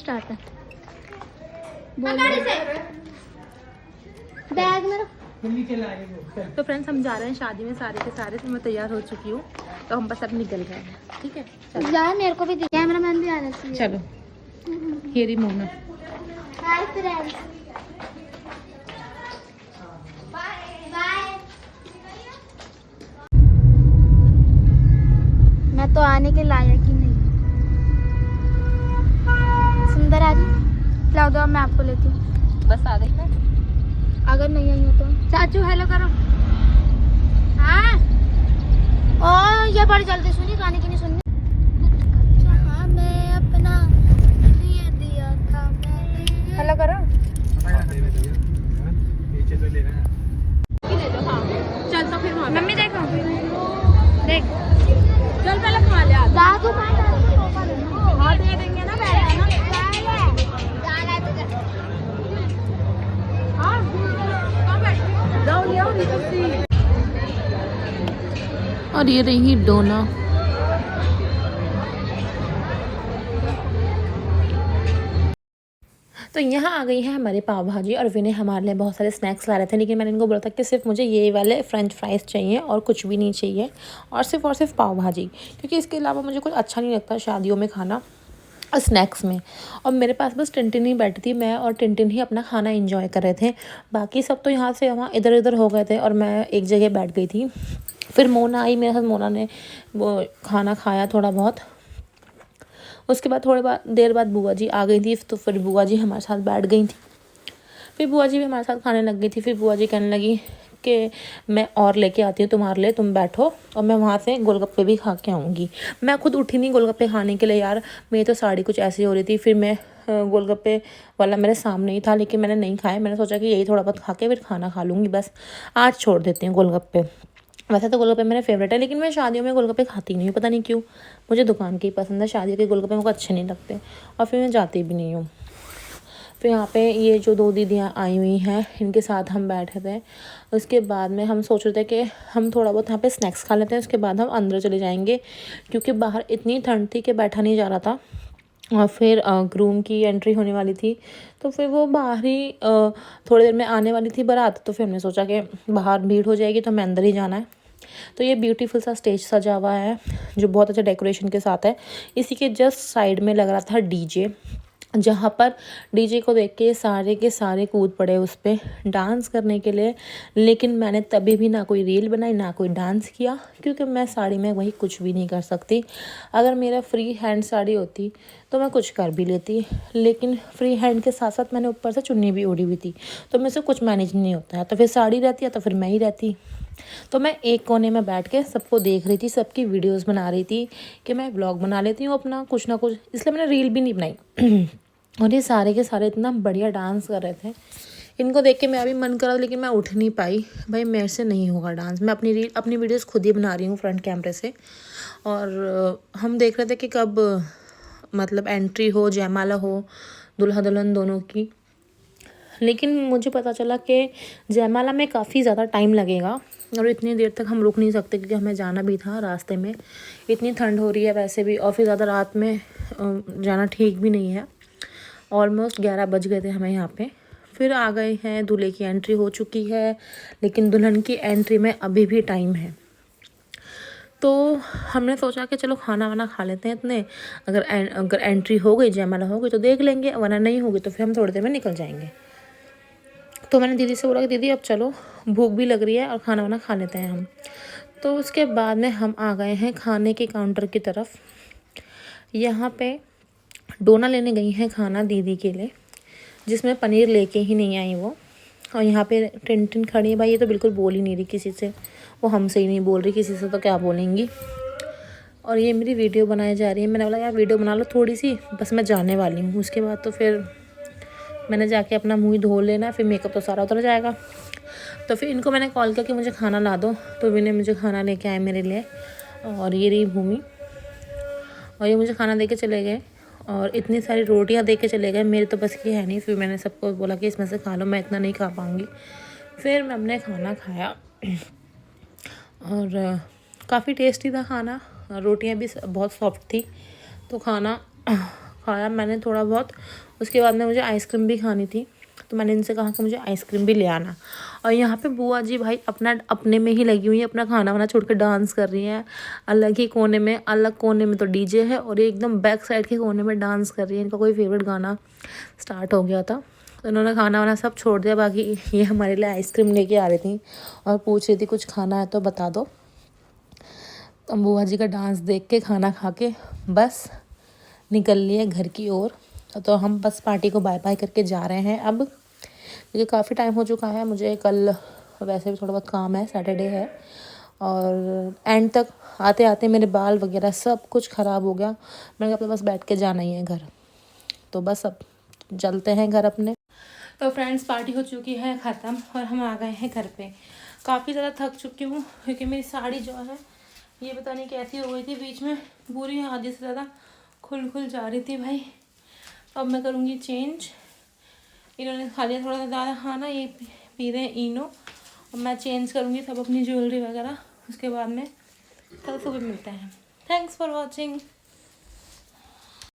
Start है bag में। तो फ्रेंड्स हम जा रहे हैं शादी में सारे के सारे, तो मैं तैयार हो चुकी हूँ, तो हम बस अब निकल रहे हैं। ठीक है चलो यार, मेरे को भी कैमरा मैन भी आना चाहिए। चलो हेरी मोना। हाय फ्रेंड्स, मैं तो आने के लायक ही नहीं। सुंदर आ रही, लाओ दो मैं आपको लेती हूँ। बस आ गई ना, अगर नहीं आई हो तो चाचू हेलो करो। हाँ ओ ये बड़ी जल्दी सुनी, गाने की नहीं सुननी। हाँ मैं अपना दिया था हेलो करो। चल तो फिर मम्मी देखो देख, चल पहले खा ले। दादू हाँ दे देंगे ना, बैठ ना और ये रही डोना। तो यहाँ आ गई है हमारी पाव भाजी, और विनय हमारे लिए बहुत सारे स्नैक्स ला रहे थे, लेकिन मैंने इनको बोला था कि सिर्फ मुझे ये वाले फ्रेंच फ्राइज़ चाहिए और कुछ भी नहीं चाहिए, और सिर्फ पाव भाजी, क्योंकि इसके अलावा मुझे कुछ अच्छा नहीं लगता शादियों में खाना और स्नैक्स में। और मेरे पास बस टिनटिन ही बैठी थी, मैं और टिनटिन ही अपना खाना एंजॉय कर रहे थे। बाकी सब तो यहाँ से वहाँ इधर उधर हो गए थे, और मैं एक जगह बैठ गई थी। फिर मोना आई मेरे साथ, मोना ने वो खाना खाया थोड़ा बहुत। उसके बाद देर बाद बुआ जी आ गई थी, तो फिर बुआ जी हमारे साथ बैठ गई थी। फिर बुआ जी भी हमारे साथ खाने लग गई थी। फिर बुआ जी कहने लगी कि मैं और लेके आती हूँ तुम्हारे लिए, तुम बैठो और मैं वहाँ से गोलगप्पे भी खा के आऊँगी। मैं खुद उठी नहीं गोलगप्पे खाने के लिए यार, मेरी तो साड़ी कुछ ऐसी हो रही थी। फिर मैं गोलगप्पे वाला मेरे सामने ही था, लेकिन मैंने नहीं खाया। मैंने सोचा कि यही थोड़ा बहुत खा के फिर खाना खा लूँगी, बस आज छोड़ देती हूँ गोलगप्पे। वैसे तो गोलगप्पे मेरे फेवरेट है, लेकिन मैं शादियों में गोलगप्पे खाती नहीं हूँ, पता नहीं क्यों। मुझे दुकान के ही पसंद है, शादियों के गोलगप्पे मुझे अच्छे नहीं लगते, और फिर मैं जाती भी नहीं हूँ। फिर यहाँ पे ये जो दो दीदियाँ आई हुई हैं, इनके साथ हम बैठे थे। उसके बाद में हम सोच रहे थे कि हम थोड़ा बहुत यहाँ पे स्नैक्स खा लेते हैं, उसके बाद हम अंदर चले जाएंगे, क्योंकि बाहर इतनी ठंड थी कि बैठा नहीं जा रहा था। और फिर ग्रूम की एंट्री होने वाली थी, तो फिर वो बाहर ही थोड़ी देर में आने वाली थी बारात। तो फिर हमने सोचा कि बाहर भीड़ हो जाएगी, तो हमें अंदर ही जाना है। तो ये ब्यूटीफुल सा स्टेज सजा हुआ है, जो बहुत अच्छा डेकोरेशन के साथ है। इसी के जस्ट साइड में लग रहा था डीजे, जहाँ पर डीजे को देख के सारे कूद पड़े उस पर डांस करने के लिए। लेकिन मैंने तभी भी ना कोई रील बनाई ना कोई डांस किया, क्योंकि मैं साड़ी में वही कुछ भी नहीं कर सकती। अगर मेरा फ्री हैंड साड़ी होती तो मैं कुछ कर भी लेती, लेकिन फ्री हैंड के साथ साथ मैंने ऊपर से चुन्नी भी ओढ़ी हुई थी, तो मेरे से कुछ मैनेज नहीं होता है। तो फिर साड़ी रहती है तो फिर मैं ही रहती। तो मैं एक कोने में बैठ के सबको देख रही थी, सबकी वीडियोस बना रही थी कि मैं व्लॉग बना लेती हूँ अपना कुछ ना कुछ, इसलिए मैंने रील भी नहीं बनाई। और ये सारे के सारे इतना बढ़िया डांस कर रहे थे, इनको देख के मेरा भी मन करा, लेकिन मैं उठ नहीं पाई। भाई मेरे से नहीं होगा डांस, मैं अपनी वीडियोस खुद ही बना रही हूँ फ्रंट कैमरे से। और हम देख रहे थे कि कब मतलब एंट्री हो, जयमाला हो दूल्हा दुल्हन दोनों की। लेकिन मुझे पता चला कि जयमाला में काफ़ी ज़्यादा टाइम लगेगा, और इतनी देर तक हम रुक नहीं सकते, क्योंकि हमें जाना भी था रास्ते में। इतनी ठंड हो रही है वैसे भी, और फिर ज़्यादा रात में जाना ठीक भी नहीं है। ऑलमोस्ट 11 बज गए थे हमें यहाँ पे। फिर आ गए हैं, दूल्हे की एंट्री हो चुकी है, लेकिन दुल्हन की एंट्री में अभी भी टाइम है। तो हमने सोचा कि चलो खाना वाना खा लेते हैं इतने, अगर एंट्री हो गई, जयमाला हो गई तो देख लेंगे, वरना नहीं होगी तो फिर हम थोड़ी देर में निकल जाएंगे। तो मैंने दीदी से बोला कि दीदी अब चलो, भूख भी लग रही है और खाना वाना खा लेते हैं हम। तो उसके बाद में हम आ गए हैं खाने के काउंटर की तरफ। यहाँ पे डोना लेने गई हैं खाना दीदी के लिए, जिसमें पनीर लेके ही नहीं आई वो। और यहाँ पे टिन खड़ी है, भाई ये तो बिल्कुल बोल ही नहीं रही किसी से, वो हमसे ही नहीं बोल रही, किसी से तो क्या बोलेंगी। और ये मेरी वीडियो बनाई जा रही है। मैंने बोला यार वीडियो बना लो थोड़ी सी, बस मैं जाने वाली हूँ। उसके बाद तो फिर मैंने जाके अपना मुँह धो लेना, फिर मेकअप तो सारा उतर जाएगा। तो फिर इनको मैंने कॉल किया कि मुझे खाना ला दो, तो इन्हें मुझे खाना लेके आए मेरे लिए। और ये रही भूमि, और ये मुझे खाना दे के चले गए, और इतनी सारी रोटियां दे के चले गए, मेरे तो बस की है नहीं। फिर मैंने सबको बोला कि इसमें से खा लो, मैं इतना नहीं खा पाऊँगी। फिर मैं अपने खाना खाया, और काफ़ी टेस्टी था खाना, रोटियां भी बहुत सॉफ्ट थी। तो खाना खाया मैंने थोड़ा बहुत। उसके बाद में मुझे आइसक्रीम भी खानी थी, तो मैंने इनसे कहा कि मुझे आइसक्रीम भी ले आना। और यहाँ पे बुआ जी भाई अपने में ही लगी हुई है, अपना खाना वाना छोड़ कर डांस कर रही हैं। अलग ही कोने में, अलग कोने में तो डीजे है और ये एकदम बैक साइड के कोने में डांस कर रही है। इनका कोई फेवरेट गाना स्टार्ट हो गया था, तो इन्होंने खाना वाना सब छोड़ दिया। बाकी ये हमारे लिए आइसक्रीम लेके आ रही थी और पूछ रही थी कुछ खाना है तो बता दो। तो बुआ जी का डांस देख के, खाना खा के बस निकल लिए घर की ओर। तो हम बस पार्टी को बाय बाय करके जा रहे हैं अब, क्योंकि काफ़ी टाइम हो चुका है। मुझे कल वैसे भी थोड़ा बहुत काम है, सैटरडे है, और एंड तक आते आते मेरे बाल वगैरह सब कुछ ख़राब हो गया। मैंने कहा बस बैठ के जाना ही है घर, तो बस अब चलते हैं घर अपने। तो फ्रेंड्स, पार्टी हो चुकी है ख़त्म और हम आ गए हैं घर पे। काफ़ी ज़्यादा थक चुकी हूँ, क्योंकि मेरी साड़ी जो है ये पता नहीं कैसी हो गई थी, बीच में पूरी आधी से ज़्यादा खुल जा रही थी भाई। अब मैं करूँगी चेंज। इन्होंने खा लिया थोड़ा सा ज़्यादा खाना, ये पी रहे हैं इनो, और मैं चेंज करूँगी सब अपनी ज्वेलरी वगैरह। उसके बाद में कल सुबह मिलते हैं। Thanks for watching.